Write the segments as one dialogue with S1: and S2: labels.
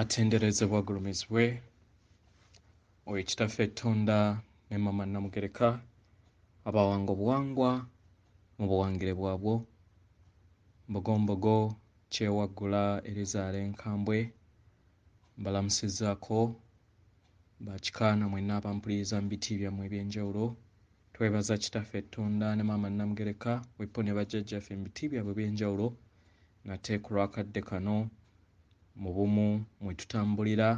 S1: atenderezebwa agulumizibwe owekitaffe ettonda ne mama Namugereka abawanga obuwangwa mu buwangire bwabwo mbogombogo kyewaggula erizaala enkambwe mbalamusizzaako bakikaana mwenna abampuliriza mu biti byammwe eby'enjawulo twebaza kitaffe ettonda ne mama Namugereka bweppo ne bajjajjaffe mu biti byabwe eby'enjawulo nate ku lwakadde kano mu bumu mwe tutambulira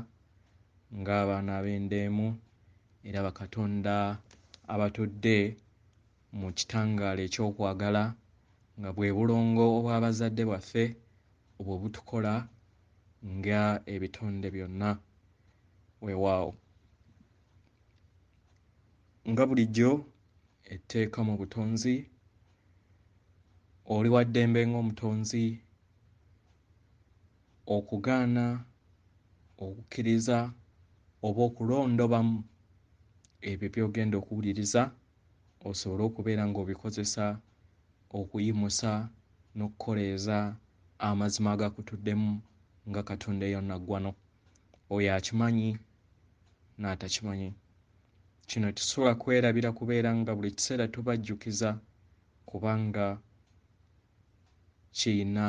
S1: ng'abaana ab'endeemu era bakatonda abatudde mu kitangaala eky'okwagala nga bwe bulongo obw'abazadde bwaffe obwo butukola nga ebitonde byonna weewaawo nga bulijjo etteeka mu butonzi oli wa ddembe ng'omutonzi okugaana okukkiriza oba okulondobamu ebyo by'ogenda okuwuliriza osobole okubeera ng'obikozesa okuyimusa n'okkoleeza amazima agakutuddemu nga Katonda Yonna ggwano oyo akimanyi n'atakimanyi kino tetusobola kwerabira kubeera nga buli kiseera tubajjukiza kubanga kiyina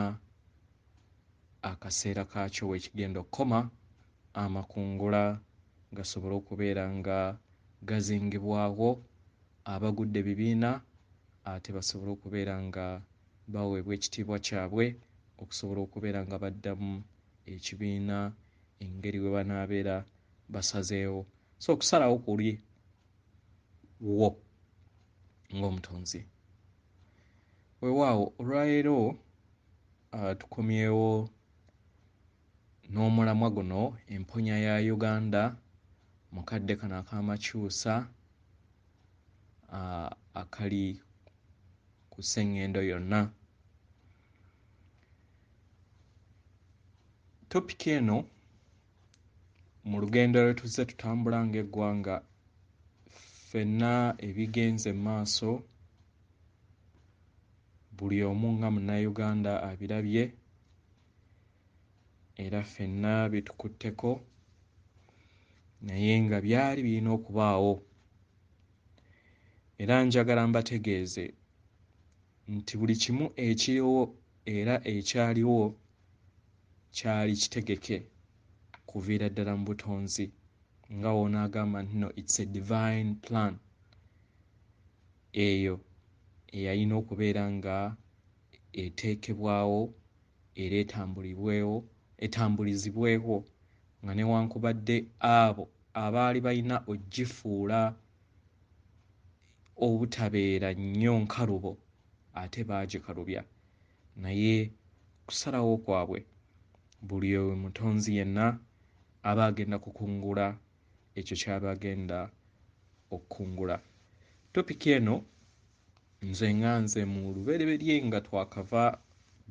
S1: akaseera kaakyo weekigenda okkoma amakungula gasobole okubeera nga gazingibwawo abagudde bibiina ate basobole okubeera nga baweebwa ekitiibwa kyabwe okusobola okubeera nga baddamu ekibiina engeri bwe banaabeera basazeewo so okusalawo kuli wo ng'omutonzi weewaawo olwaleero tukomyewo n'omulamwa guno emponya ya Uganda mukadde kano ak'Amakyusa akali Kusengendo Yonna. Topiki eno mu lugendo lwe tuzze tutambula ng'eggwanga ffenna ebigenze maaso buli omu nga munnayuganda abirabye era ffenna bitukutteko naye nga byali birina okubaawo era njagala mbategeeze nti buli kimu ekiriwo era ekyaliwo kyali kitegeke kuviira ddala mu butonzi nga woonaagamba nti no it's a divine plan eyo eyalina okubeera nga eteekebwawo era etambulizibwewo nga newankubadde abo abaali balina ogifuula obutabeera nnyo nkalubo ate baagikalubya naye kusalawo kwabwe buli mutonzi yenna aba agenda kukungula ekyo ky'aba agenda okkungula. Topiki eno nze mu lubereberye nga twakava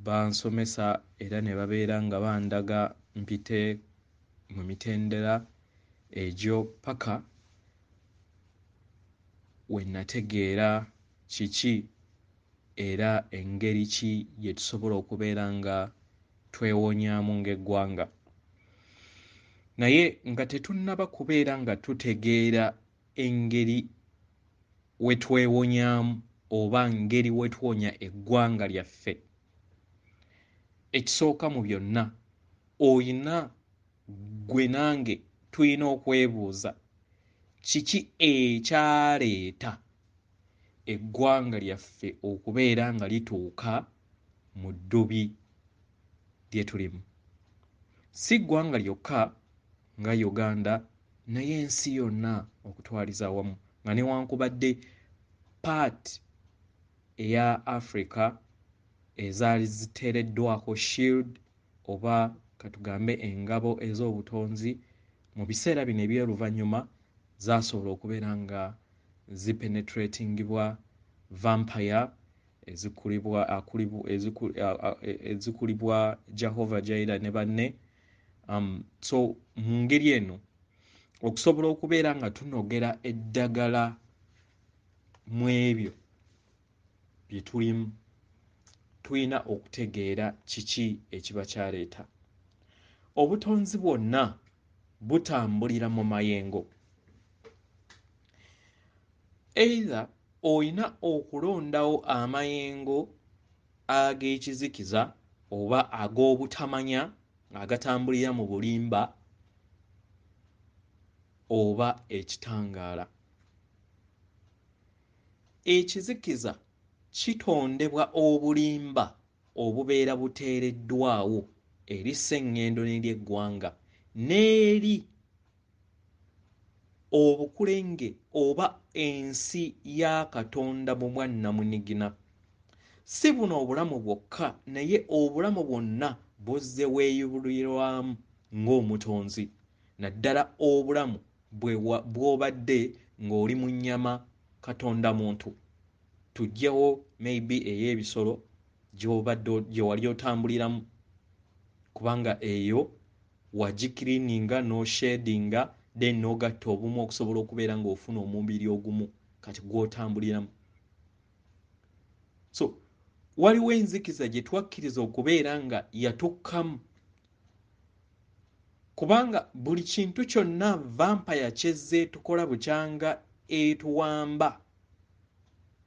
S1: bansomesa era ne babeera nga bandaga mpite mu mitendera egyo paka we nategeera kiki era engeri ki gye tusobola okubeera nga twewonyaamu ng'eggwanga naye nga tetunnaba kubeera nga tutegeera engeri we twewonyaamu oba ngeri we tuwonya eggwanga lyaffe. Ekisooka mu byonna oyina gwe nange tuyina okwebuuza kiki ekyaleeta eggwanga lyaffe okubeera nga lituuka mu ddubi lye tulimu. Si ggwanga lyokka nga Uganda naye ensi yonna okutwaliza awamu nga newankubadde paati eya Africa ezaali ziteereddwako shield oba katugambe engabo ez'obutonzi mu biseera bino eby'oluvannyuma zaasobola okubeera nga zipenetratingibwa vampire ezikulibwa Jehovah Jaira ne banne so mu ngeri eno okusobola okubeera nga tunogera eddagala mu ebyo bye tulimu tuyina okutegeera kiki ekiba kyaleeta obutonzi bwonna butambulira mu mayengo. Either oyina okulondawo amayengo ag'ekizikiza oba ag'obutamanya agatambulira mu bulimba oba ekitangaala. Ekizikiza kitondebwa obulimba obubeera buteereddwawo eri Kusengendo n'ery'eggwanga n'eri obukulenge oba ensi ya Katonda mu bwannamunigina. Si buno obulamu bwokka naye obulamu bwonna buzze weeyubulirwamu ng'omutonzi, naddala obulamu bw'obadde ng'oli mu nnyama Katonda muntu. Tuggyewo maybe ey'ebisolo gye wali otambuliramu, kubanga eyo wagikiriininga n'oshedinga then n'ogatta obumu okusobola okubeera ng'ofuna omubiri ogumu kati gw'otambuliramu. So waliwo enzikiza gye twakkiriza okubeera nga yatukkamu, kubanga buli kintu kyonna vampire kyezze tukola bukyanga etuwamba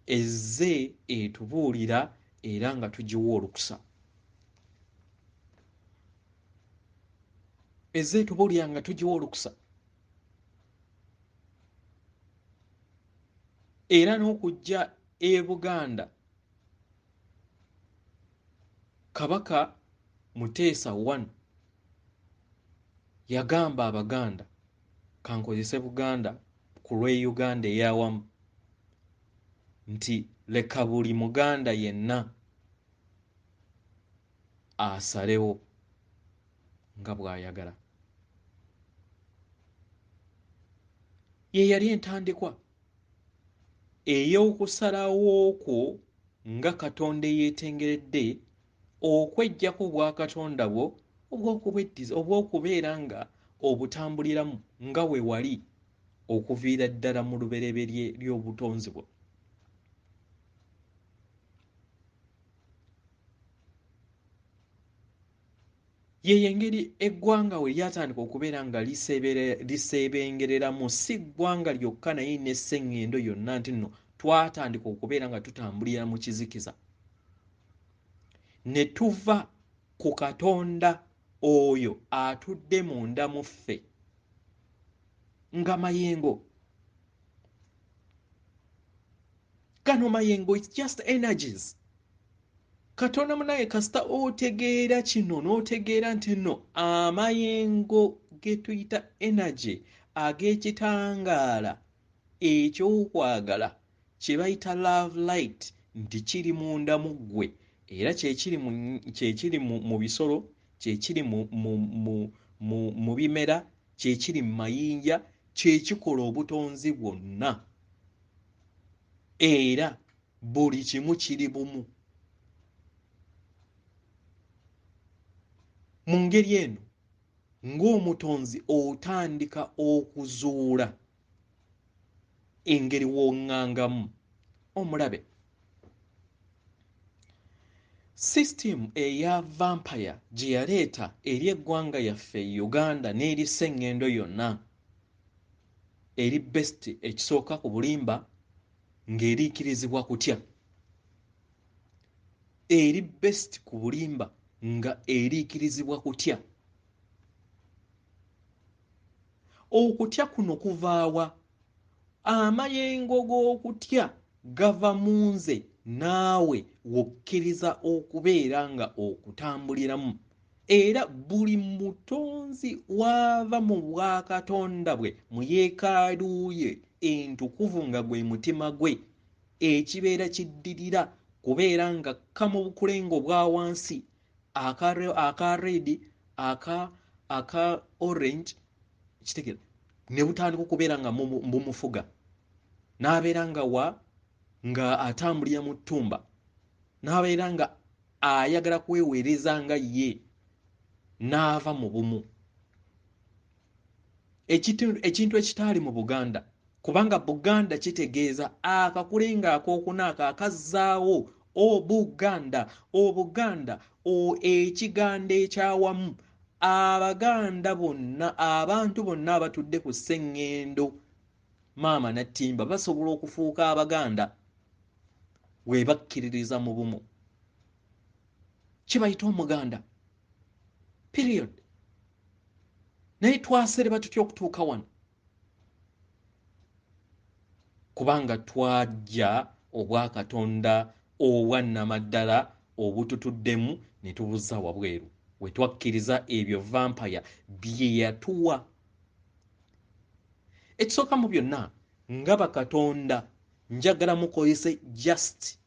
S1: ezze etubuulira era nga tugiwa olukusa. Ezze etubuulira nga tugiwa olukusa. Era n'okujja e Buganda, Kabaka Muteesa I yagamba Abaganda, kankozese Buganda ku lw'e Uganda Eyawamu, nti leka buli Muganda yenna asalewo nga bw'ayagala. Ye yali entandikwa ey'okusalawo kwo nga Katonda yeetengeredde okweggyako obwakatonda bwo obw'okubeera nga obutambuliramu nga we wali okuviira ddala mu lubereberye ly'obutonzi bwo. Ye engeri eggwanga we lyatandika okubeera nga liseebengereramu, si ggwanga lyokka naye ne Kusengendo yonna, nti nno twatandika okubeera nga tutambulira mu kizikiza ne tuva ku Katonda oyo atudde munda mu ffe nga mayengo. Gano mayengo, it's just energies. Katonda munaye kasita otegeera kino n'otegeera nti nno amayengo ge tuyita energy ag'ekitangaala eky'okwagala kye bayita love light nti kiri munda mu ggwe, era kyekiri mu bisolo, kyekiri mu bimera, kyekiri mu mayinja, kyekikola obutonzi bwonna, era buli kimu kiri bumu. Mu ngeri eno ng'omutonzi otandika okuzuula engeri w'oŋŋangamu. Omulabe, system eya vampire gye yaleeta eri eggwanga yaffe Uganda n'eri Kusengendo yonna, eri best ekisooka ku bulimba ng'eriikirizibwa kutya, eri best ku bulimba nga eriikirizibwa kutya. Okutya kuno kuvaawa? Amayengo g'okutya gava mu nze naawe wokkiriza okubeera nga okutambuliramu, era buli mutonzi wava mu bwakatonda bwe mu yeekaalu ye entukuvu nga gwe mutima gwe, ekibeera kiddirira kubeera nga kka mu bukulengo bwa wansi aka red, aka orange, kitegera ne butandika okubeera nga bumufuga, n'abeera nga atambulira mu ttumba, n'abeera nga ayagala kweweereza nga ye, n'ava mu bumu. Ekintu ekitaali mu Buganda, kubanga Buganda kitegeeza akakulenga akookuna akazzaawo Obuganda, ekigambo ekyawamu, Abaganda bonna, abantu bonna abatudde ku Kusengendo maama Nattimba basobola okufuuka Abaganda bwe bakkiririza mu bumu. Kibayita Omuganda. Period. Naye twasereba tutya okutuuka wano? Kubanga twajja obwakatonda obwannamaddala obututuddemu ne tubuzza wabweru. We twakkiriza ebyo vampire bye yatuwa. Ekisooka mu byonna nga bakatonda njagala mukozese just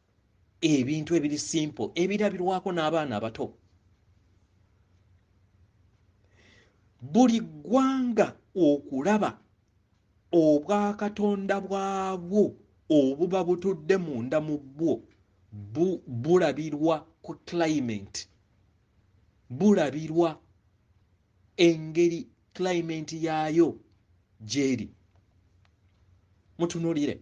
S1: ebintu ebiri simple ebirabirwako n'abaana abato. Buli ggwanga okulaba obwakatonda bwabwo obuba butudde munda mu bwo bulabirwa ku climate, bulabirwa engeri climate yaayo gyeri. Mutunuulire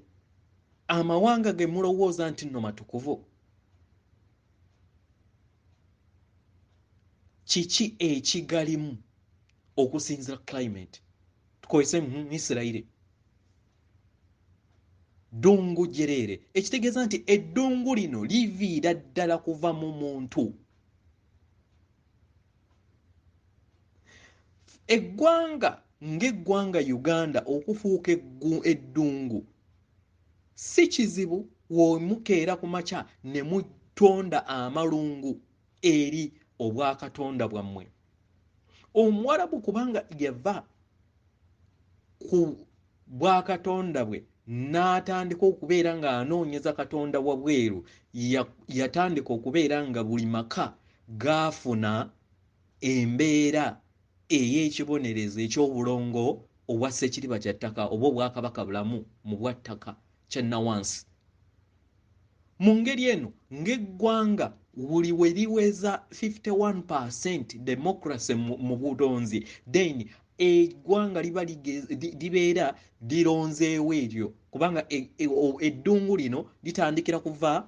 S1: amawanga ge mulowooza nti nno matukuvu, kiki ekigalimu okusinziira climate? Tukozese Isirayiri, ddungu jereere, ekitegeeza nti eddungu lino liviira ddala kuva mu muntu. Eggwanga ng'eggwanga Uganda okufuuka eddungu si kizibu womukeera ku makya ne mutonda amalungu eri obwakatonda bwammwe. Omuwarabu kubanga yava ku bwakatonda bwe n'atandika okubeera ng'anoonyeza katonda wabweru, yatandika okubeera nga buli maka gaafuna embeera ey'ekibonerezo eky'obulongo obwa Ssekiriba kya ttaka oba obwakabaka bulamu mu bwattaka kya Nawansi. Mu ngeri eno ng'eggwanga buli we liweza 51% democracy mu butonzi, then eggwanga libeera lironzeewo eryo, kubanga eddungu lino litandikira kuva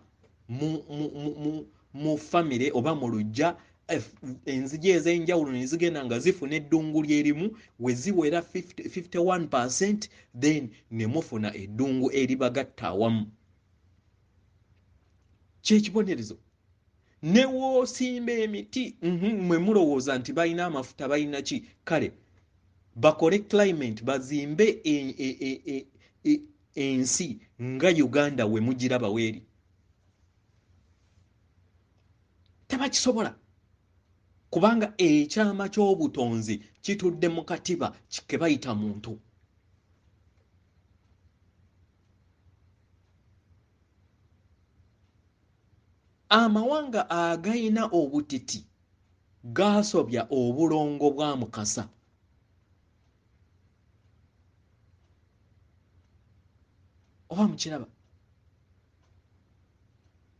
S1: mu famire oba mu luggya. Enzigi ez'enjawulo ne zigenda nga zifuna eddungu lyerimu, we ziwera 51%, then ne mufuna eddungu eribagatta awamu. Kyekibonerezo. Ne woosimba emiti mwe mulowooza nti balina amafuta balina ki, kale bakole climate bazimbe ensi nga Uganda we mugiraba weeri. Tebakisobola. Kubanga ekyama ky'obutonzi kitudde mu katiba ke bayita muntu. Amawanga agayina obutiti gaasobya obulongo bwa Mukasa. Oba mukiraba?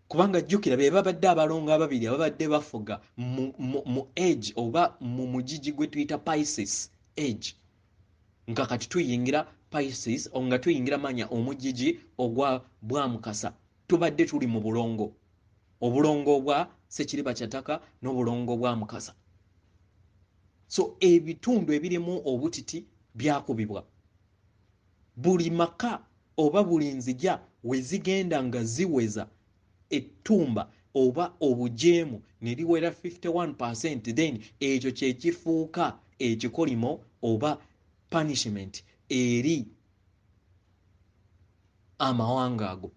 S1: Kubanga jjukira be babadde abalongo ababiri ababadde bafuga mu age oba mu mugigi gwe tuyita Pisces age. Nga kati tuyingira Pisces nga tuyingira manya omugigi ogwa bwa Mukasa. Tubadde tuli mu bulongo. Obulongo bwa Ssekiriba kya ttaka n'obulongo bwa Mukasa. So ebitundu ebirimu obutiti byakubibwa. Buli maka oba buli nzija we zigenda nga ziweza ettumba oba obujeemu ne liwera 51%, then ekyo kye kifuuka ekikolimo oba punishment eri amawanga ago.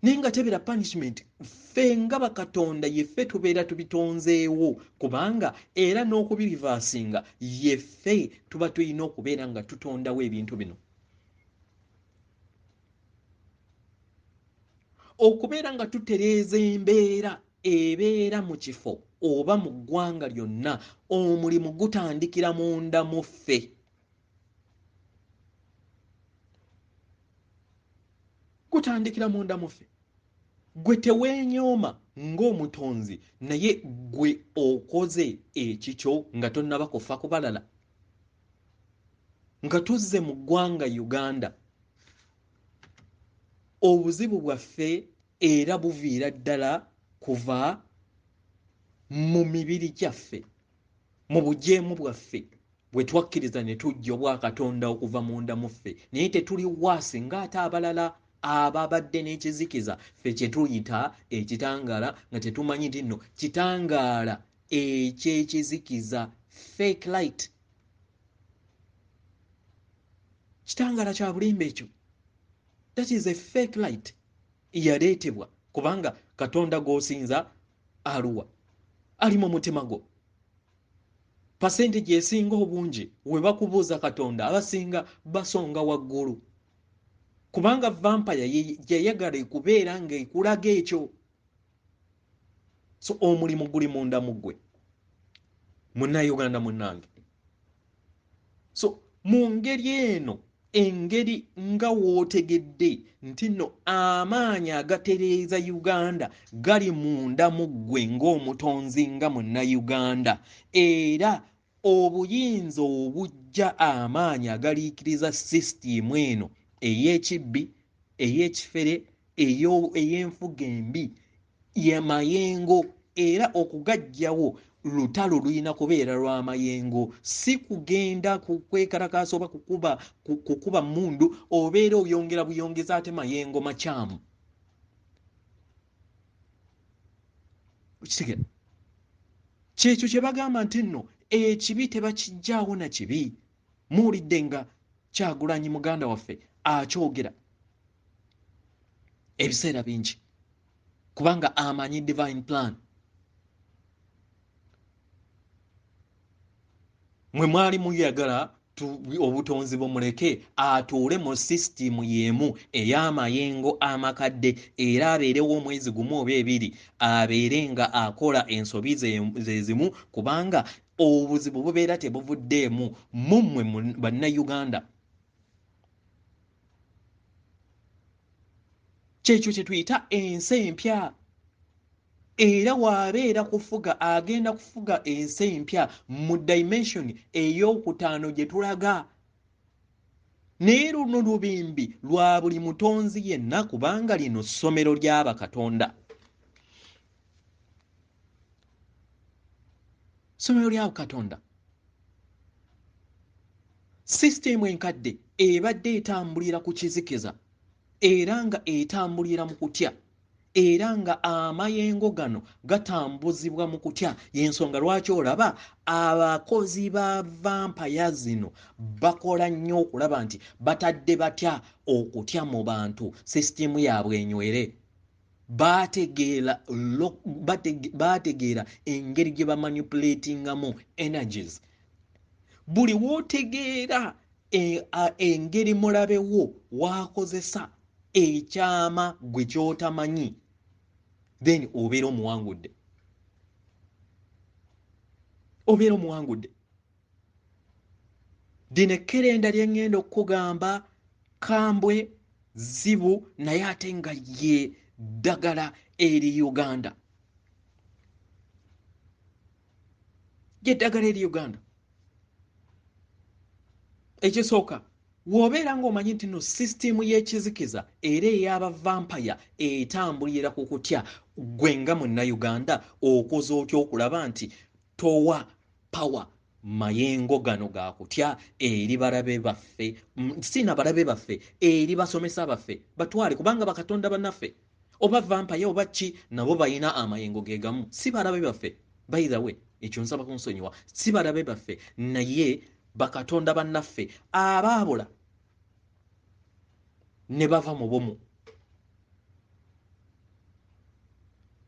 S1: Naye nga tebera punishment, ffe nga bakatonda yeffe tubeera tubitonzeewo, kubanga era n'okubirivaasinga yeffe tuba tulina okubeera nga tutondawo ebintu bino. Okubeera nga tutereeza embeera ebeera mu kifo oba mu ggwanga lyonna, omulimu gutandikira munda mu ffe. Gutandikira munda mu ffe. Gwe teweenyooma ng'omutonzi, naye gwe okoze ekikyo nga tonnaba kufa ku balala. Nga tuzze mu ggwanga Uganda, obuzibu bwaffe era buviira ddala kuva mu mibiri gyaffe. mu bujeemu bwaffe bwe twakkiriza ne tujja obwa Katonda okuva munda mu ffe naye tetuli waasi ng'ate abalala ababadde n'ekizikiza ffe kye tuyita ekitangaala nga tetumanyi nti nno kitangaala ekyekizikiza fake light. Kitangaala kya bulimba ekyo. That is a fake light. Yaleetebwa kubanga Katonda gw'osinza aluwa ali mu mutima gwo. Percentage esinga obungi we bakubuuza Katonda abasinga basonga waggulu kubanga vampire yayagala ekubeera ng'ekulaga ekyo. So omulimu guli munda mu ggwe Munnayuganda munnange. So mu ngeri eno engeri nga wootegedde nti nno amaanyi agatereeza Uganda gali munda mu ggwe ng'omutonzi nga Munnayuganda era obuyinza obujja amaanyi agaliikiriza sisitimu eno ey'ekibbi ey'ekifere ey'enfuga embi y'amayengo era okugaggyawo lutalo lulina kubeera lwa mayengo si kugenda kwekalakaasa oba kukuba mundu obeera oyongera buyongeza ate mayengo makyamu. Kitegera kyekyo kye bagamba nti nno ekibi tebakijjaawo na kibi. Muwulidde nga Kyagulanyi muganda waffe akyogera ebiseera bingi kubanga amanyi divine plan. Mwe mwali muyagala obutonzi bumuleke atuule mu sisitimu y'emu ey'amayengo amakadde era abeerewo omwezi gumu oba ebiri abeere nga akola ensobi ze zimu kubanga obuzibu bubeera tebuvuddeemu mummwe Bannayuganda. Kyekyo kye tuyita ensi empya. Era waabeera kufuga agenda kufuga ensi empya mu dimension ey'okutaano gye tulaga. Naye luno lubimbi lwa buli mutonzi yenna kubanga lino ssomero ly'Abakatonda. Ssomero ly'Abakatonda. Sisitemu enkadde ebadde etambulira ku kizikiza era nga etambulira mu kutya. Era nga amayengo gano gatambuzibwa mu kutya y'ensonga lwaki olaba abakozi ba vampire zino bakola nnyo okulaba nti batadde batya okutya mu bantu sisitimu yaabwe enywere. Baategeera engeri gye bamanipulatingamu energies. Buli wootegeera engeri mulabewo waakozesa ekyama gwe ky'otamanyi then obeera omuwangudde. Dino ekkerenda lye ŋŋenda okukugamba kambwe zibu naye ate nga ye ddagala eri Uganda. Ekisooka w'obeera ng'omanyi nti no sisitimu y'ekizikiza era ey'abavampaya etambulira ku kutya gwe nga Munnayuganda okoze otya okulaba nti towa power mayengo gano ga kutya eri balabe baffe sina balabe baffe eri basomesa baffe batwale kubanga bakatonda bannaffe oba vampaya oba ki nabo balina amayengo ge gamu si balabe baffe. By the way ekyo nsaba kunsonyiwa si balabe baffe naye bakatonda bannaffe abaabula ne bava mu bumu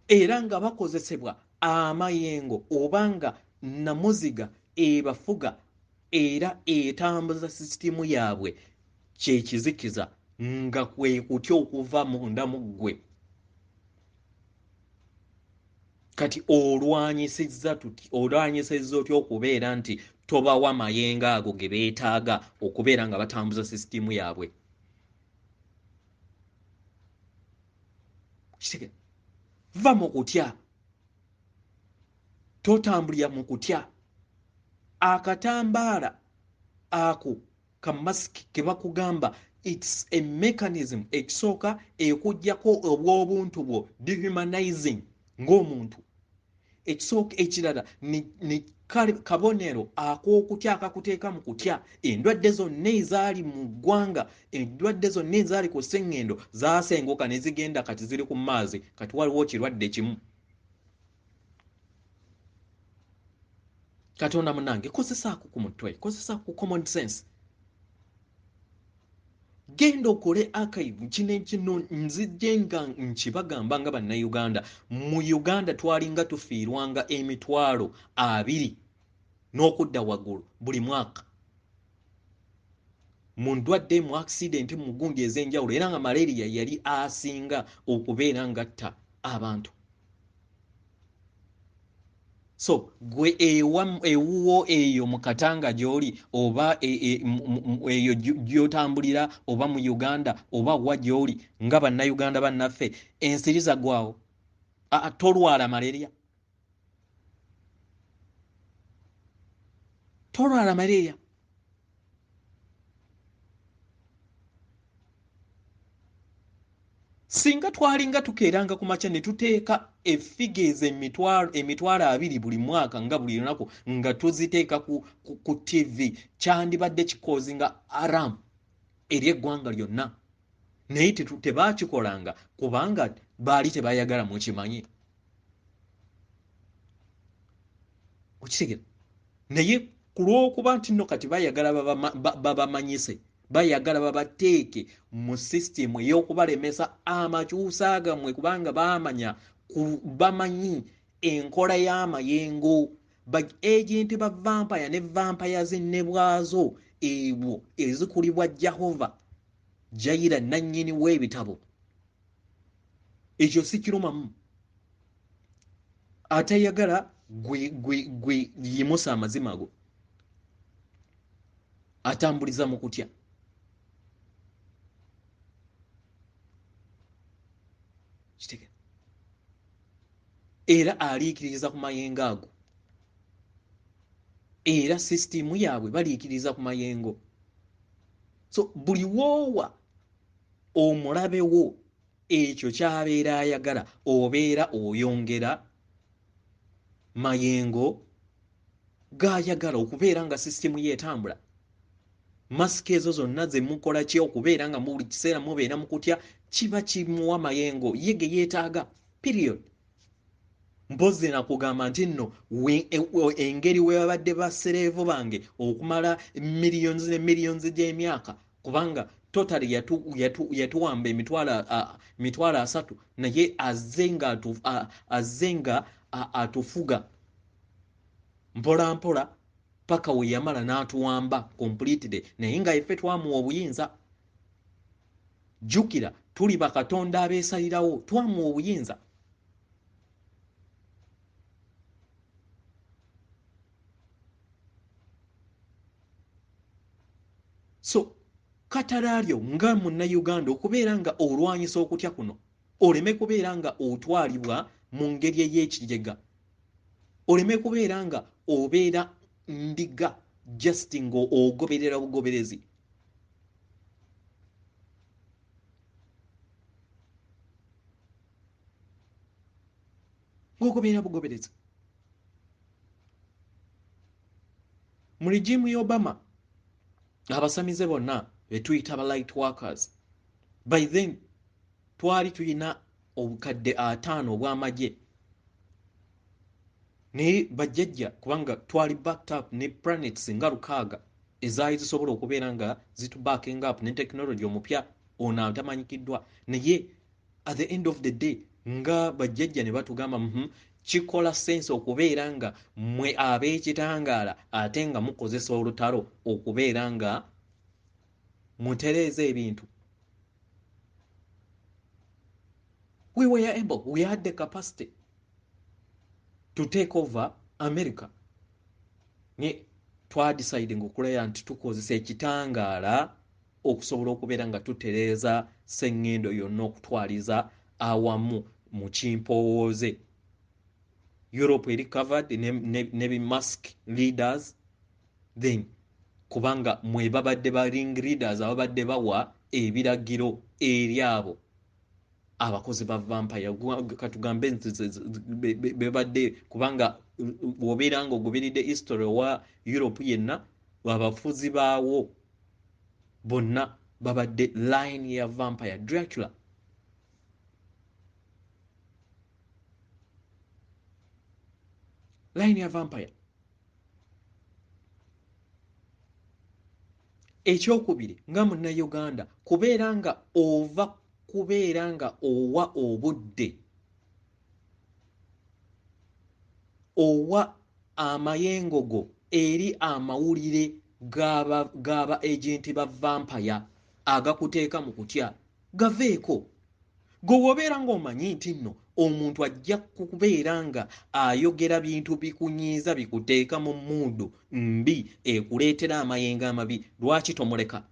S1: era nga bakozesebwa amayengo obanga namuziga ebafuga era etambuza sisitimu yaabwe kyekizikiza nga kwe kutya okuva munda mu ggwe. Kati olwanyisizza otya okubeera nti tobawa mayenga ago ge beetaaga okubeera nga batambuza sisitimu yaabwe. Va mu kutya, totambulira mu kutya. Akatambaala ako kamasiki ke bakugamba it's a mechanism ekisooka ekujjako obw'obuntu bwo dehumanizing ng'omuntu. Ekisooka ekirala kabonero ak'okutya akakuteeka mu kutya. Endwadde zonna ezaali mu ggwanga, endwadde zonna ezaali ku Kusengendo zaasenguka ne zigenda kati ziri ku maazi. Kati waliwo kirwadde kimu. Katonda munange, kozesaako ku mutwe, kozesaako ku common sense. Genda okole archive kino nzijje nga nkibagamba nga bannayuganda. Mu Uganda twalinga tufiirwanga emitwalo 20 n'okudda waggulu buli mwaka mu ndwadde, mu accident, mu gundi ez'enjawulo, era nga malaria yali asinga okubeera ngatta abantu. So gwe ewuwo eyo mu Katanga gy'oli oba eyo gy'otambulira oba mu Uganda oba wa gy'oli nga bannayuganda bannaffe, ensiriza gwawo tolwala malaria. Tolwala malaria. Singa twalinga tukeeranga ku makya ne tuteeka efigures emitwalo 20 buli mwaka nga buli lunaku nga tuziteeka ku TV, kyandibadde kikozi nga aram eri eggwanga lyonna. Naye tebaakikolanga kubanga baali tebayagala mukimanyi. Okitegera? Naye ku lw'okuba nti nno kati bayagala babamanyise, bayagala babateeke mu system ey'okubalemesa amakyusa gammwe kubanga bamanyi enkola y'amayengo. Agenti ba vampire ne vampire zinnebwazo ebwo ezikulibwa Jehova Jaira nannyini w'ebitabo. Ekyo si kirumamu. Atayagala gwe yimusa amazima go, atambuliza mu kutya. Kitege. Era aliikiriza ku mayengo ago. Era system yaabwe baliikiriza ku mayengo. So buli woowa omulabewo ekyo kyabeera ayagala, obeera oyongera mayengo gayagala okubeera nga system yeetambula. Masiki ezo zonna ze mukola ki okubeera nga mu buli kiseera mubeera mu kutya, kiba kimuwa mayengo ye ge yeetaaga. Period. Mpozi nakugamba nti nno engeri we babadde basereevu bange okumala millions ne millions gy'emyaka, kubanga totally yatuwamba emitwalo 3 naye azze nga atufuga mpola mpola paka we yamala n'atuwamba completely, naye nga iffe twamuwa obuyinza. Jjukira tuli bakatonda abeesalirawo, twamuwa obuyinza. So katalaalyo nga munnayuganda okubeera nga olwanyisa okutya kuno, oleme kubeera nga otwalibwa mu ngeri ey'ekigega, oleme kubeera nga obeera ndiga just nga ogoberera bugoberezi. Ng'ogoberera bugoberezi. Mu regimu y'Obama abasamize bonna betuyita ba light workers, by then twali tulina obukadde 5 obw'amagye, naye bajjajja kubanga twali backed up ne planets nga 6 ezaali zisobola okubeera nga zitubacking up ne technology omupya ono atamanyikiddwa. Naye at the end of the day nga bajjajja ne batugamba kikola sense okubeera nga mwe ab'ekitangaala ate nga mukozesa olutalo okubeera nga mutereeza ebintu. We were able, we had the capacity to take over America. Nye twadeciding okulaya nti tukozesa ekitangaala okusobola okubeera nga tutereeza Kusengendo yonna okutwaliza awamu mu kimpowooze. Europe eri covered ne bi mask leaders, then kubanga mwe babadde ba ring leaders ababadde bawa ebiragiro eri abo abakozi ba vampire katugambe bebadde kubanga obeera nga ogoberedde history wa Europe yenna abafuzi baawo bonna babadde line ya vampire Dracula. Line ya vampire. Ekyokubiri nga Munnayuganda kubeera nga ova kubeera nga owa obudde owa amayengogo eri amawulire gaba agenti ba vampire agakuteeka mu kutya gaveeko gwe obeera ng'omanyi nti nno omuntu ajja kubeera nga ayogera bintu bikunyiiza bikuteeka mu mmuudu mbi ekuleetera amayengo amabi lwaki tomuleka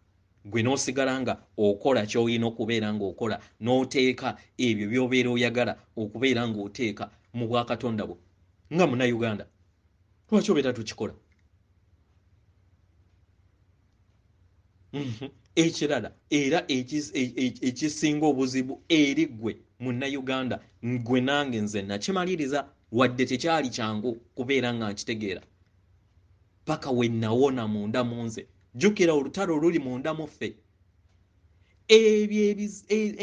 S1: gwe n'osigala nga okola ky'olina okubeera ng'okola n'oteeka ebyo by'obeera oyagala okubeera ng'oteeka mu bwakatonda bwo nga Munnayuganda lwaki obeera tukikola ekirala era ekisinga obuzibu eri gwe Munnayuganda gwe nange nze nakimaliriza wadde tekyali kyangu kubeera nga nkitegeera paka we nawona munda mu nze jjukira olutalo oluli munda mu ffe ebyo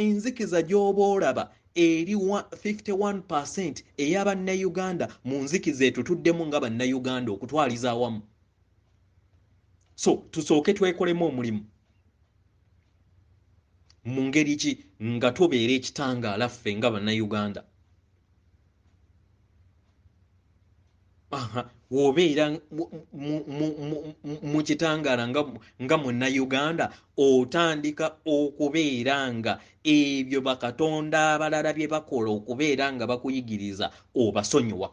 S1: enzikiza gy'oba olaba eri 51% ey'Abannayuganda mu nzikiza etutuddemu nga Bannayuganda okutwaliza awamu. So tusooke twekolemu omulimu mu ngeri ki nga tubeera ekitangaala ffe nga Bannayuganda. Wobeera mu kitangaala nga Munnayuganda otandika okubeera nga ebyo bakatonda abalala bye bakola okubeera nga bakuyigiriza obasonyiwa.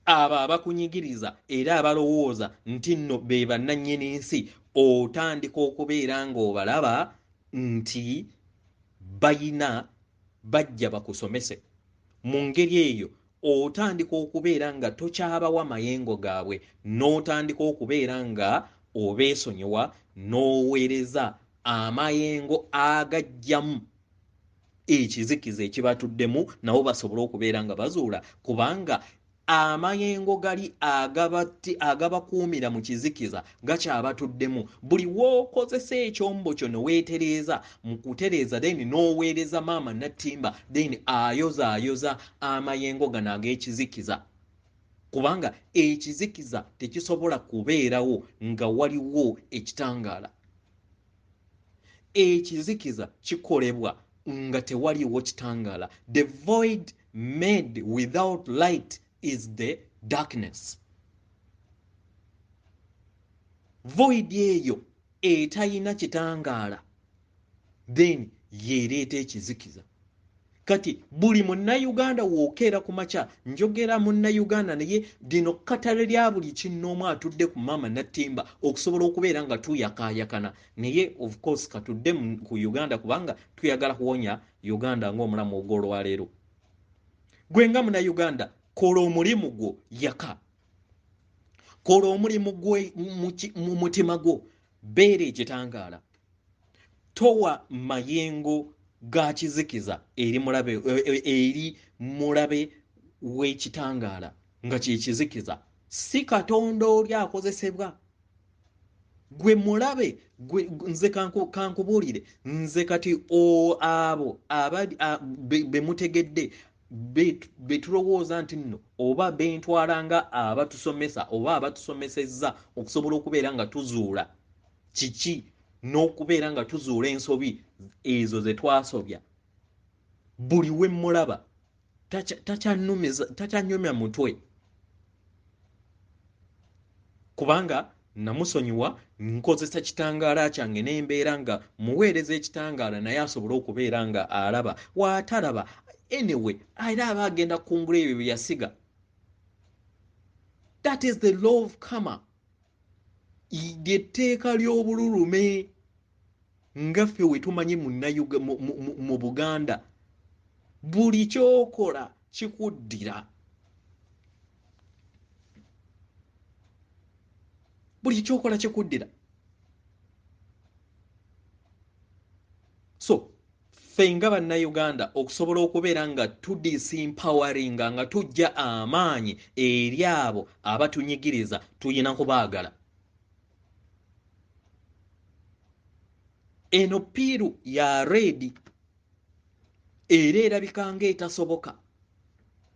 S1: Abo abakunyigiriza era abalowooza nti nno be bannannyini nsi otandika okubeera ng'obalaba nti bajja bakusomese mu ngeri eyo otandika okubeera nga tokyabawa mayengo gaabwe n'otandika okubeera nga obeesonyiwa n'oweereza amayengo agajjamu ekizikiza ekibatuddemu nabo basobole okubeera nga bazuula kubanga amayengo gali agabakuumira mu kizikiza gakyabatuddemu buli wookozesa ekyombo kyo ne weetereeza mu kutereeza then n'oweereza maama nattimba then ayoza amayengo gano ag'ekizikiza kubanga ekizikiza tekisobola kubeerawo nga waliwo ekitangaala. Ekizikiza kikolebwa nga tewaliwo kitangaala. The void made without light is the darkness. Void eyo etayina kitangaala then yeereeta ekizikiza. Kati buli Munnayuganda wookeera ku makya njogera Munnayuganda naye dino kkatale lya buli kinnoomu atudde ku maama nattimba okusobola okubeera nga tuyakaayakana naye of course katudde ku Uganda kubanga tuyagala kuwonya Uganda ng'omulamu ogw'olwaleero. Gwe nga Munnayuganda kola omulimu gwo yaka. Kola omulimu gwe mu mutima gwo beera ekitangaala. Towa mayengo ga kizikiza eri mulabe w'ekitangaala nga kye kizikiza si katonda oli akozesebwa gwe mulabe nze kankubuulire nze kati abo be mutegedde be tulowooza nti nno oba bentwalanga abatusomesa oba abatusomesezza okusobola okubeera nga tuzuula kiki n'okubeera nga tuzuula ensobi ezo ze twasobya buli we mulaba takyanyumya mutwe kubanga namusonyiwa nkozesa kitangaala kyange n'embeera nga muweereza ekitangaala naye asobole okubeera nga alaba waatalaba anyway era aba agenda kungula ebyo bye yasiga. That is the law of karma. Etteeka ly'obululume nga ffe we tumanyi mu Buganda buli kyokola kikuddira. Buli kyokola kikuddira. So ffe nga bannayuganda okusobola okubeera nga tudisempoweringanga nga tujja amaanyi eri abo abatunyigiriza tuyina kubaagala. Eno piiru ya reedi era erabika ng'etasoboka,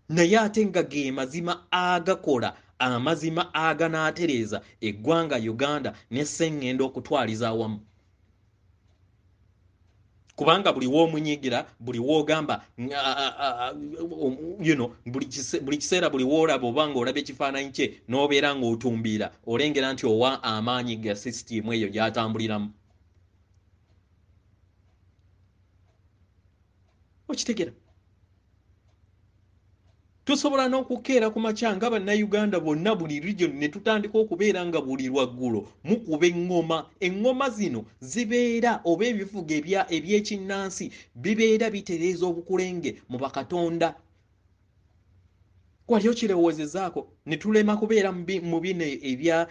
S1: naye ate nga ge mazima agakola, amazima aganaatereeza eggwanga Uganda ne Kusengendo okutwaliza awamu. Kubanga buli w'omunyigira, buli w'ogamba buli kiseera buli w'olaba oba ng'olaba ekifaananyi kye n'obeera ng'otumbiira, olengera nti owa amaanyi ga sisitimu eyo gy'atambuliramu. Okitegera? Tusobola n'okukeera ku makya nga bannayuganda bonna buli region ne tutandika okubeera nga buli lwaggulo mukuba eŋŋoma. Eŋŋoma zino zibeera oba ebivuga eby'ekinnansi bibeera bitereeza obukulenge mu bakatonda. Wali okirowoozezaako? Ne tulema kubeera mu bino ebya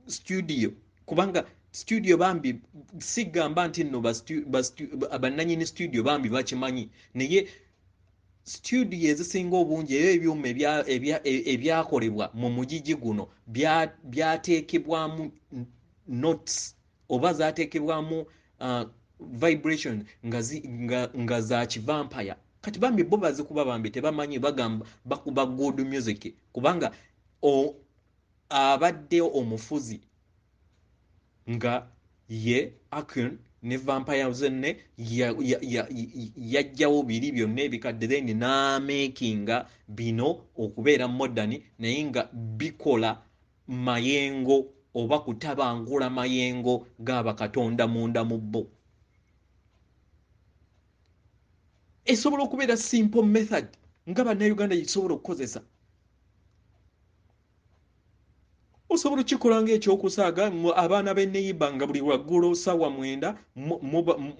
S1: studio, kubanga studio bambi sigamba nti nno bannanyini studio bambi bakimanyi, naye studio ezisinga obungi eyo ebyuma ebyakolebwa mu mugigi guno byateekebwamu notes oba zateekebwamu vibration nga za kivampire. Kati bambi bo bazikuba bambi tebamanyi, bagamba bakuba good music, kubanga abadde omufuzi nga ye Akali ne vampire zenne yajjawo biri byonna ebikadde then n'amakinga bino okubeera modern, naye nga bikola mayengo oba kutabangula mayengo g'abakatonda munda mu bo. Esobola okubeera simple method nga bannayuganda gisobola okukozesa. Osobola okikola ng'ekyokusaaga abaana b'enneyiba nga buli lwaggulo ssaawa 9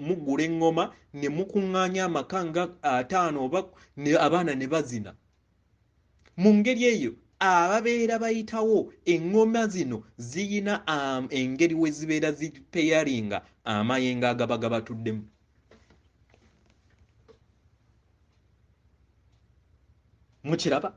S1: mugula eŋŋoma ne mukuŋŋaanya amaka nga 5 oba abaana ne bazina. Mu ngeri eyo ababeera bayitawo eŋŋoma zino ziyina engeri we zibeera zipeyaringa amayengo agaba gabatuddemu. Mukiraba?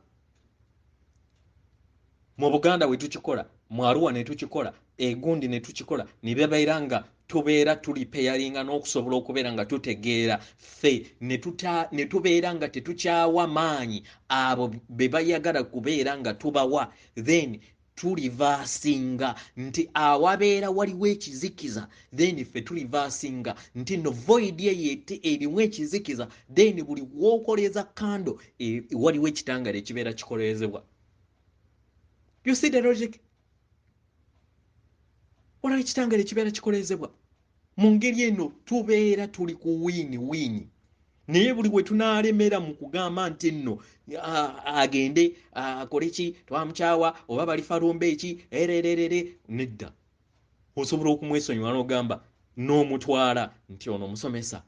S1: Mu Buganda we tukikola, mu Arua ne tukikola, egundi ne tukikola, ne babeera nga tubeera tuli peyaringa n'okusobola okubeera nga tutegeera ffe ne tubeera nga tetukyawa maanyi abo be bayagala kubeera nga tubawa, then tulivaasinga nti awabeera waliwo ekizikiza, then ffe tulivaasinga nti no void eyo erimu ekizikiza, then buli w'okoleza kando waliwo ekitangala ekibeera kikolezebwa. You see the logic? Waliwo ekitangala ekibeera kikolezebwa. Mu ngeri eno tubeera tuli ku wini. Naye buli we tunaalemera mu kugamba nti nno agende akole ki, twamukyawa oba balifalumba eki erererere, nedda. Osobola okumwesonyiwa n'ogamba n'omutwala nti ono omusomesa.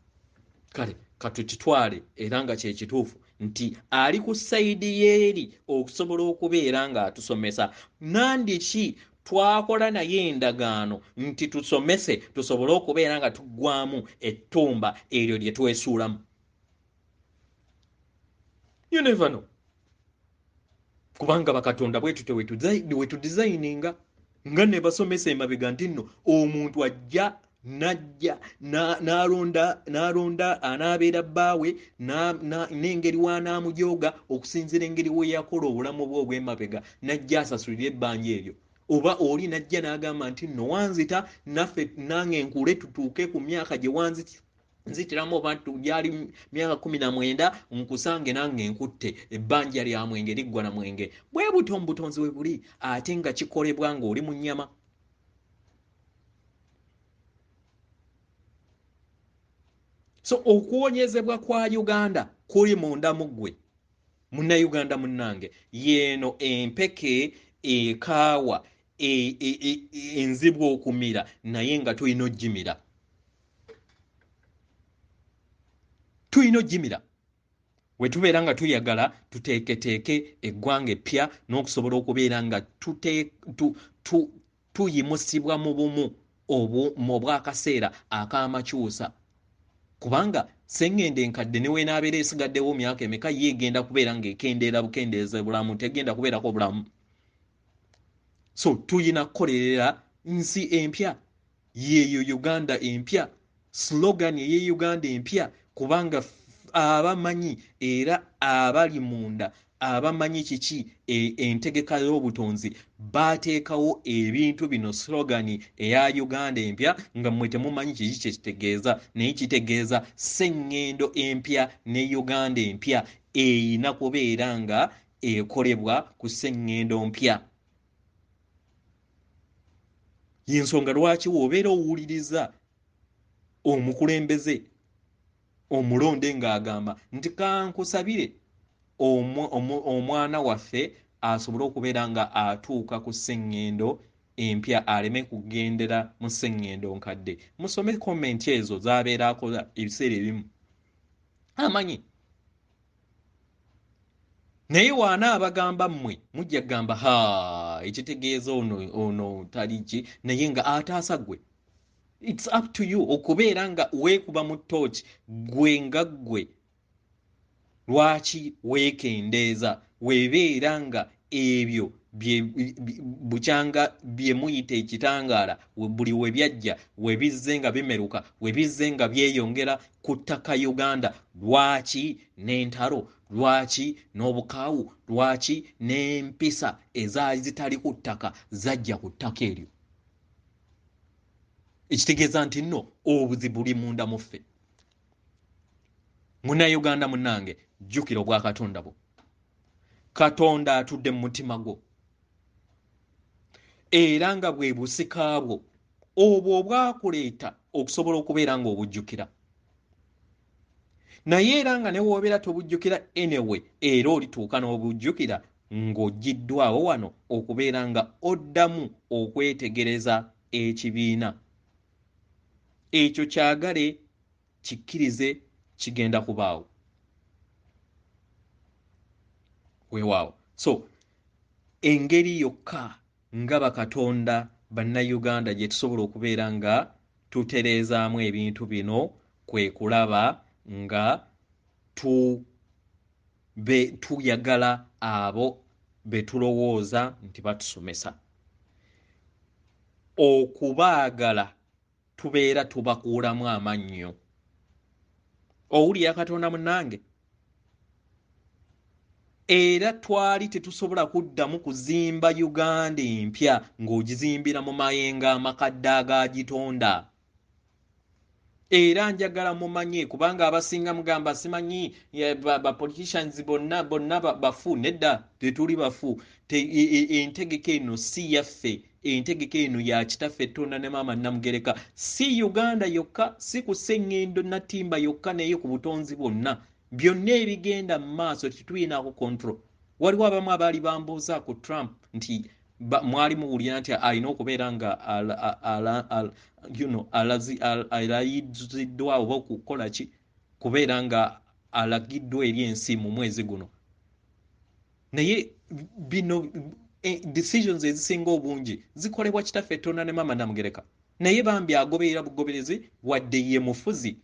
S1: Kale katukitwale era nga kye kituufu nti ali ku sayidi yeeri okusobola okubeera nga atusomesa. Nandiki twakola naye endagaano nti tusomese tusobole okubeera nga tuggwamu ettumba eryo lye twesuulamu. You never know. Kubanga bakatonda bwe tutyo we tudesigninga nga ne basomesa emabega nti nno omuntu ajja n'alonda anaabeera bbaawe n'engeri w'anaamujooga okusinziira engeri we yakola obulamu bwe obw'emabega, n'ajja asasulira ebbanja eryo. Oba oli n'ajja n'agamba nti nno wanzita naffe nange nkule tutuuke ku myaka gye wanzitiramu oba gyali myaka 19 nkusange nange nkutte ebbanja lya mwenge liggwa na mwenge. Bwe buto mu butonzi we buli, ate nga kikolebwa ng'oli mu nnyama. So okuwonyezebwa kwa Uganda kuli munda mu ggwe munnayuganda munnange, yeeno empeke ekaawa enzibwa okumira naye nga tulina oggimira. Tulina oggimira we tubeera nga tuyagala tuteeketeeke eggwanga eppya n'okusobola okubeera nga tuyimusibwa mu bumu obw'akaseera ak'amakyusa. kubanga Kusengendo enkadde newe n'abeera esigaddewo myaka emeka yeegenda kubeera ng'ekendeera bukendeeze bulamu tegenda kubeerako bulamu. So tuyina kukolerera nsi empya yeeyo Uganda empya, slogan ye Uganda empya, kubanga abamanyi era abali munda abamanyi kiki entegeka y'obutonzi baateekawo ebintu bino slogan eya Uganda empya nga mmwe temumanyi kiki kye kitegeeza, naye kitegeeza Kusengendo empya ne Uganda empya eyina kubeera nga ekolebwa ku Kusengendo mpya. Y'ensonga lwaki w'obeera owuliriza omukulembeze omulonde ng'agamba nti kankusabire omwana waffe asobole okubeera nga atuuka ku Kusengendo empya aleme kugendera mu Kusengendo nkadde. Musome komenti ezo z'abeera akola ebiseera ebimu amanyi. Naye waana abagamba mmwe mujja kugamba ekitegeeza ono taliki naye nga ataasa gwe. It's up to you okubeera nga weekuba mu ttooki gwe nga gwe. Lwaki weekendeeza weebeera nga ebyo bukyanga bye muyita ekitangaala buli we byajja we bizze nga bimeruka we bizze nga byeyongera ku ttaka Uganda? Lwaki n'entalo, lwaki n'obukaawu, lwaki n'empisa ezaali zitali ku ttaka zajja ku ttaka eryo? Ekitegeeza nti nno obuzibu buli munda mu ffe. Munnayuganda munnange, jjukira obwa Katonda bwo. Katonda atudde mu mutima gwo era nga bwe busika bwo obwo obwakuleeta okusobola okubeera nga obujjukira. Naye era nga ne woobeera tobujjukira anyway, era olituuka n'obujjukira ng'oggiddwawo wano okubeera nga oddamu okwetegereza ekibiina ekyo. Kyagale kikkirize kigenda kubaawo weewaawo. So engeri yokka nga bakatonda bannayuganda gye tusobola okubeera nga tutereezaamu ebintu bino kwe kulaba nga tuyagala abo be tulowooza nti batusomesa. Okubaagala tubeera tubakuulamu amannyo. Owulira Katonda munnange? Era twali tetusobola kuddamu kuzimba Uganda empya ng'ogizimbira mu mayenga amakadde agagitonda. Era njagala mumanye kubanga abasinga mugamba simanyi ba politicians bonna bafu. Nedda, tetuli bafu. Entegeka eno si yaffe, entegeka eno ya kitaffe Tonda ne maama Namugereka. Si Uganda yokka, si ku Kusengendo Natimba yokka, naye ku butonzi bwonna. Byonna ebigenda mu maaso tetuyinaako control. Waliwo abamu abaali bambuuza ku Trump nti mwali muwulira nti alina okubeera nga alayiziddwa oba okukola ki kubeera nga alagiddwa eri ensi mu mwezi guno. Naye bino decisions ezisinga obungi zikolebwa kitaffe Tonda ne maama Namugereka. Naye bambi agoberera bugoberezi wadde ye mufuzi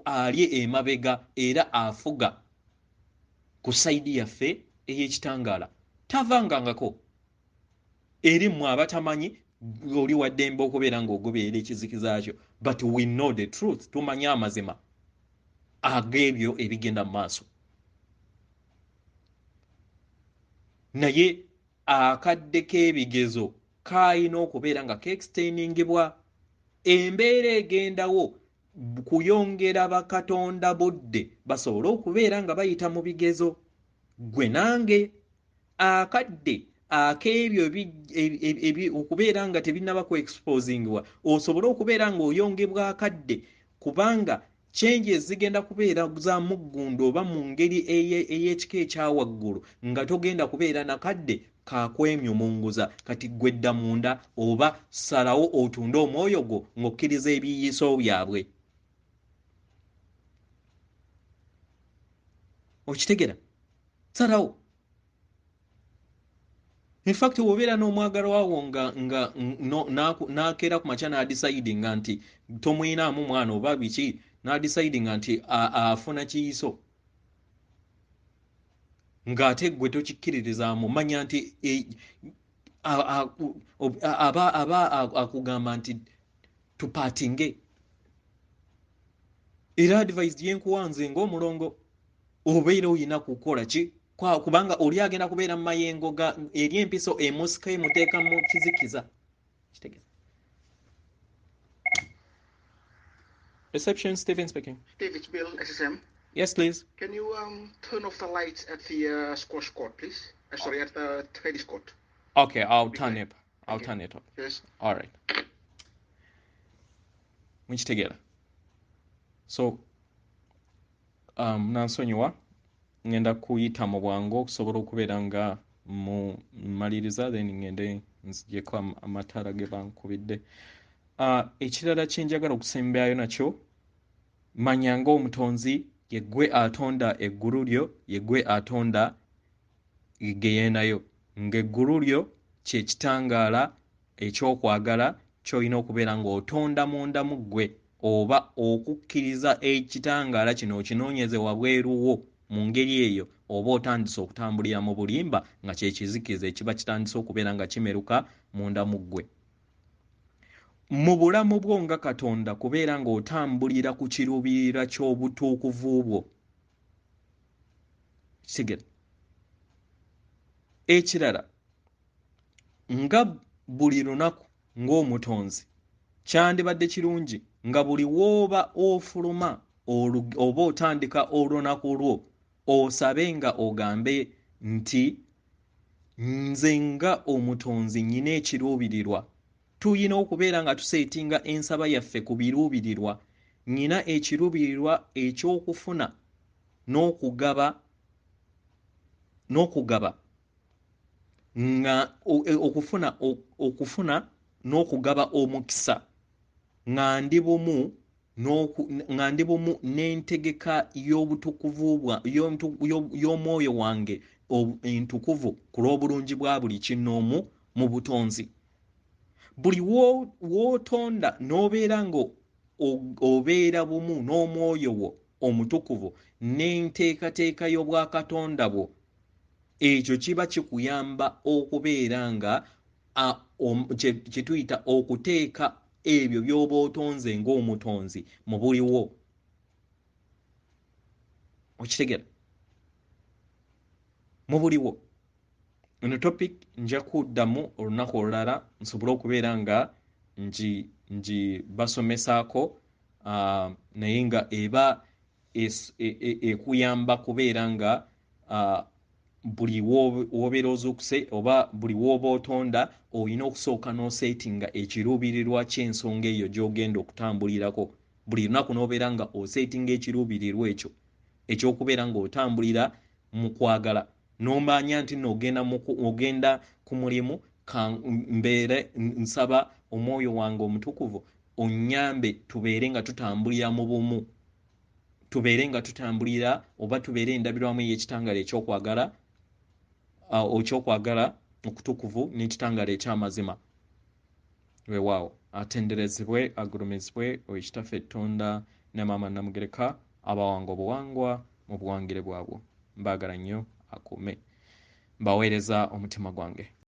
S1: ali emabega era afuga ku sayidi yaffe ey'ekitangaala. Tavangangako. Eri mmwe abatamanyi oli waddembe okubeera ng'ogoberera ekizikiza kyo. But we know the truth. Tumanyi amazima ag'ebyo ebigenda mu maaso. Naye akadde k'ebigezo kaalina okubeera nga keextainingibwa. Embeera egendawo kuyongera bakatonda budde basobole okubeera nga bayita mu bigezo. Gwe nange akadde ak'ebyo okubeera nga tebinnaba ku exposingwa osobole okubeera ng'oyongebwa akadde, kubanga changes zigenda kubeera za muggundo oba mu ngeri ey'ekika ekyawaggulu nga togenda kubeera nakadde kakwemyumunguza. Kati gwedda munda oba salawo otunde omwoyo gwo ng'okkiriza ebiyiiso byabwe. Okitegera? Salawo. In fact wobeera n'omwagalwa wo nga nakeera ku makya n'adecide nga nti tomwinaamu mwana oba biki deciding nti afuna kiyiso ng'ate gwe tokikkiririzaamu manya nti aba akugamba nti tupatinge era advised yenkuwa nze ng'omulongo obeera oyina kukola ki kubanga oli agenda kubeera mu mayengo eri empiso emusika emuteeka mu kizikiza kitegeeza. Reception, Stephen speaking.
S2: David Bill, SSM.
S1: Yes, please.
S2: Can you turn off the lights at the squash court, please? Sorry, at the tennis court.
S1: Okay, I'll turn it up.
S2: Yes.
S1: All right. Mukitegeera. So, nansonyiwa ngenda kuyita mu bwangu okusobola okubeera nga mu maliriza then ngende nzijeko amataala ge bankubidde. Ekirala kyenjagala okusembayo nakyo manya ng'omutonzi yeggwe atonda eggulu lyo yeggwe atonda geyeenayo ng'eggulu lyo kyekitangaala ekyokwagala ky'olina okubeera ng'otonda munda mu ggwe oba okukkiriza ekitangaala kino okinoonyeze wabweruwo mu ngeri eyo oba otandise okutambulira mu bulimba nga kyekizikiza ekiba kitandise okubeera nga kimeruka munda mu ggwe. Mu bulamu bwo nga Katonda kubeera ng'otambulira ku kiruubirirwa ky'obutuukuvu bwo. Kitegeera. Ekirala nga buli lunaku ng'omutonzi kyandibadde kirungi nga buli w'oba ofuluma oba otandika olunaku lwo osabe nga ogambe nti nze nga omutonzi nnyina ekiruubirirwa. Tuyina okubeera nga tuseetinga ensaba yaffe ku biruubirirwa. Nnyina ekiruubirirwa eky'okufuna n'okugaba nga okufuna n'okugaba omukisa nga ndi bumu n'entegeka y'obutukuvu y'omwoyo wange entukuvu ku lw'obulungi bwa buli kinnoomu mu butonzi. Buli w'otonda n'obeera nga obeera bumu n'omwoyo wo omutukuvu n'enteekateeka y'obwakatonda bwo, ekyo kiba kikuyamba okubeera nga kye tuyita okuteeka ebyo by'oba otonze ng'omutonzi mu buliwo. Okitegeera? Mu buliwo. Eno topic nja kuddamu olunaku olulala nsobole okubeera nga basomesaako naye nga eba ekuyamba kubeera nga buli w'obeera ozuukuse oba buli w'oba otonda olina okusooka n'oseetinga ekiruubirirwa ky'ensonga eyo gy'ogenda okutambulirako. Buli lunaku n'obeera nga oseetinga ekiruubirirwa ekyo eky'okubeera ng'otambulira mu kwagala. N'omanya nti ogenda ku mulimu mbeere nsaba omwoyo wange omutukuvu onnyambe tubeere nga tutambulira mu bumu, tubeere nga tutambulira oba tubeere endabirwamu ey'ekitangaala ekyokwagala okutukuvu n'ekitangaala eky'amazima. Weewaawo atenderezebwe agulumizibwe Kitaffe Tonda ne Maama Namugereka abawanga obuwangwa mu buwangire bwabwo. Mbaagala nnyo akuume. Mbaweereza omutima gwange.